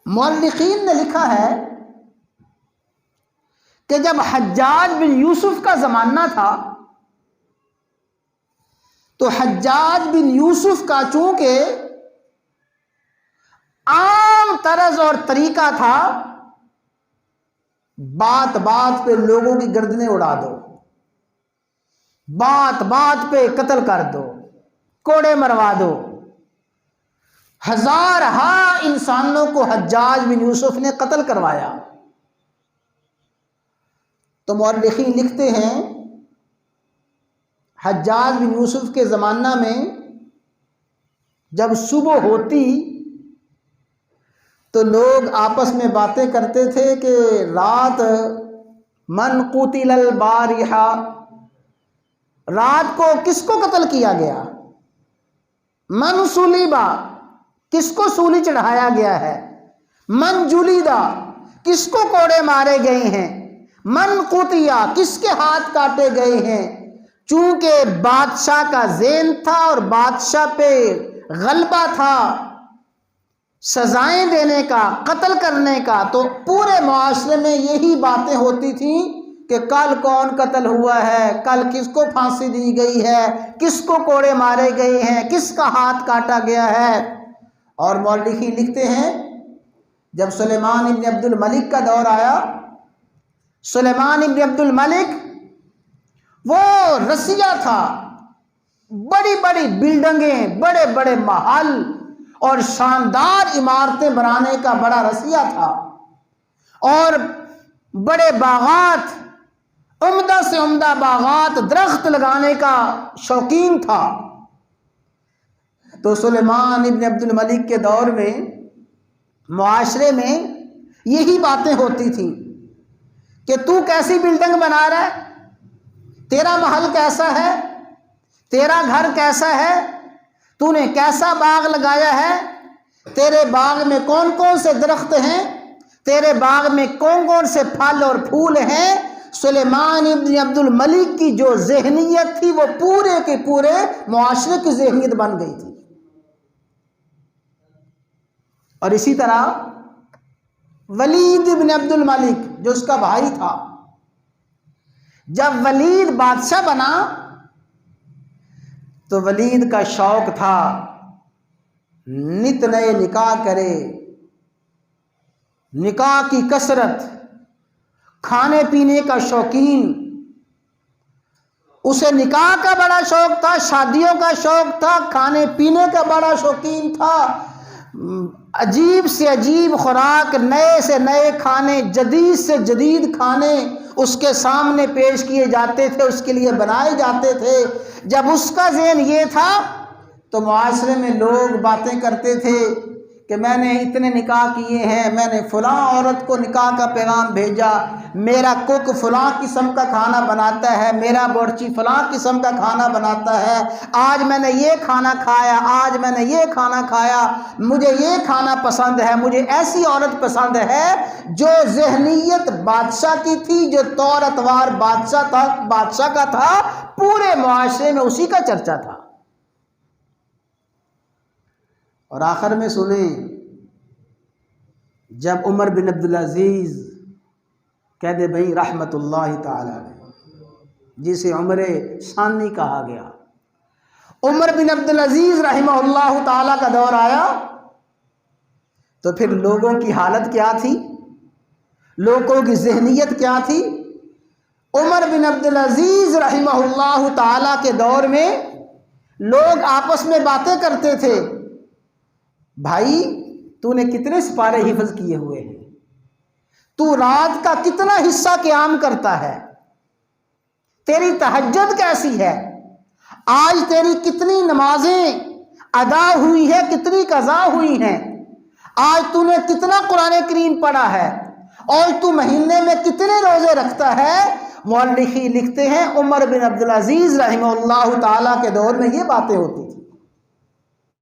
مورخین نے لکھا ہے کہ جب حجاج بن یوسف کا زمانہ تھا تو حجاج بن یوسف کا چونکہ عام طرز اور طریقہ تھا، بات بات پہ لوگوں کی گردنیں اڑا دو، بات بات پہ قتل کر دو، کوڑے مروا دو۔ ہزارہا انسانوں کو حجاج بن یوسف نے قتل کروایا۔ تو مورخین لکھتے ہیں حجاج بن یوسف کے زمانہ میں جب صبح ہوتی تو لوگ آپس میں باتیں کرتے تھے کہ رات من قتل البارحہ، رات کو کس کو قتل کیا گیا؟ من صلیبا، کس کو سولی چڑھایا گیا ہے؟ من جلیدہ، کس کو کوڑے مارے گئے ہیں؟ من قطیا، کس کے ہاتھ کاٹے گئے ہیں؟ چونکہ بادشاہ کا ذہن تھا اور بادشاہ پہ غلبہ تھا سزائیں دینے کا، قتل کرنے کا، تو پورے معاشرے میں یہی باتیں ہوتی تھیں کہ کل کون قتل ہوا ہے، کل کس کو پھانسی دی گئی ہے، کس کو کوڑے مارے گئے ہیں، کس کا ہاتھ کاٹا گیا ہے۔ اور مورخین لکھتے ہیں جب سلیمان ابن عبد الملک کا دور آیا، سلیمان ابن عبد الملک وہ رسیہ تھا، بڑی بڑی بلڈنگیں، بڑے بڑے محل اور شاندار عمارتیں بنانے کا بڑا رسیہ تھا، اور بڑے باغات، عمدہ سے عمدہ باغات، درخت لگانے کا شوقین تھا۔ تو سلیمان ابن عبد الملک کے دور میں معاشرے میں یہی باتیں ہوتی تھیں کہ تو کیسی بلڈنگ بنا رہا ہے، تیرا محل کیسا ہے، تیرا گھر کیسا ہے، تو نے کیسا باغ لگایا ہے، تیرے باغ میں کون کون سے درخت ہیں، تیرے باغ میں کون کون سے پھل اور پھول ہیں۔ سلیمان ابن عبد الملک کی جو ذہنیت تھی وہ پورے کے پورے معاشرے کی ذہنیت بن گئی تھی۔ اور اسی طرح ولید ابن عبد الملک جو اس کا بھائی تھا، جب ولید بادشاہ بنا تو ولید کا شوق تھا نت نئے نکاح کرے، نکاح کی کثرت، کھانے پینے کا شوقین، اسے نکاح کا بڑا شوق تھا، شادیوں کا شوق تھا، کھانے پینے کا بڑا شوقین تھا، عجیب سے عجیب خوراک، نئے سے نئے کھانے، جدید سے جدید کھانے اس کے سامنے پیش کیے جاتے تھے، اس کے لیے بنائے جاتے تھے۔ جب اس کا ذہن یہ تھا تو معاشرے میں لوگ باتیں کرتے تھے کہ میں نے اتنے نکاح کیے ہیں، میں نے فلاں عورت کو نکاح کا پیغام بھیجا، میرا کک فلاں قسم کا کھانا بناتا ہے، میرا بورچی فلاں قسم کا کھانا بناتا ہے، آج میں نے یہ کھانا کھایا، آج میں نے یہ کھانا کھایا، مجھے یہ کھانا پسند ہے، مجھے ایسی عورت پسند ہے۔ جو ذہنیت بادشاہ کی تھی، جو طور اتوار بادشاہ کا تھا، پورے معاشرے میں اسی کا چرچا تھا۔ اور آخر میں سنیں، جب عمر بن عبدالعزیز کہہ دے بھائی رحمت اللہ تعالی علیہ، جسے عمر ثانی کہا گیا، عمر بن عبدالعزیز رحمہ اللہ تعالی کا دور آیا تو پھر لوگوں کی حالت کیا تھی، لوگوں کی ذہنیت کیا تھی۔ عمر بن عبدالعزیز رحمہ اللہ تعالی کے دور میں لوگ آپس میں باتیں کرتے تھے، بھائی تو نے کتنے سپارے حفظ کیے ہوئے ہیں، تو رات کا کتنا حصہ قیام کرتا ہے، تیری تہجد کیسی ہے، آج تیری کتنی نمازیں ادا ہوئی ہے، کتنی قضا ہوئی ہیں، آج تو نے کتنا قرآن کریم پڑھا ہے، اور تو مہینے میں کتنے روزے رکھتا ہے۔ مورخین لکھتے ہیں عمر بن عبدالعزیز رحمہ اللہ تعالیٰ کے دور میں یہ باتیں ہوتی تھی۔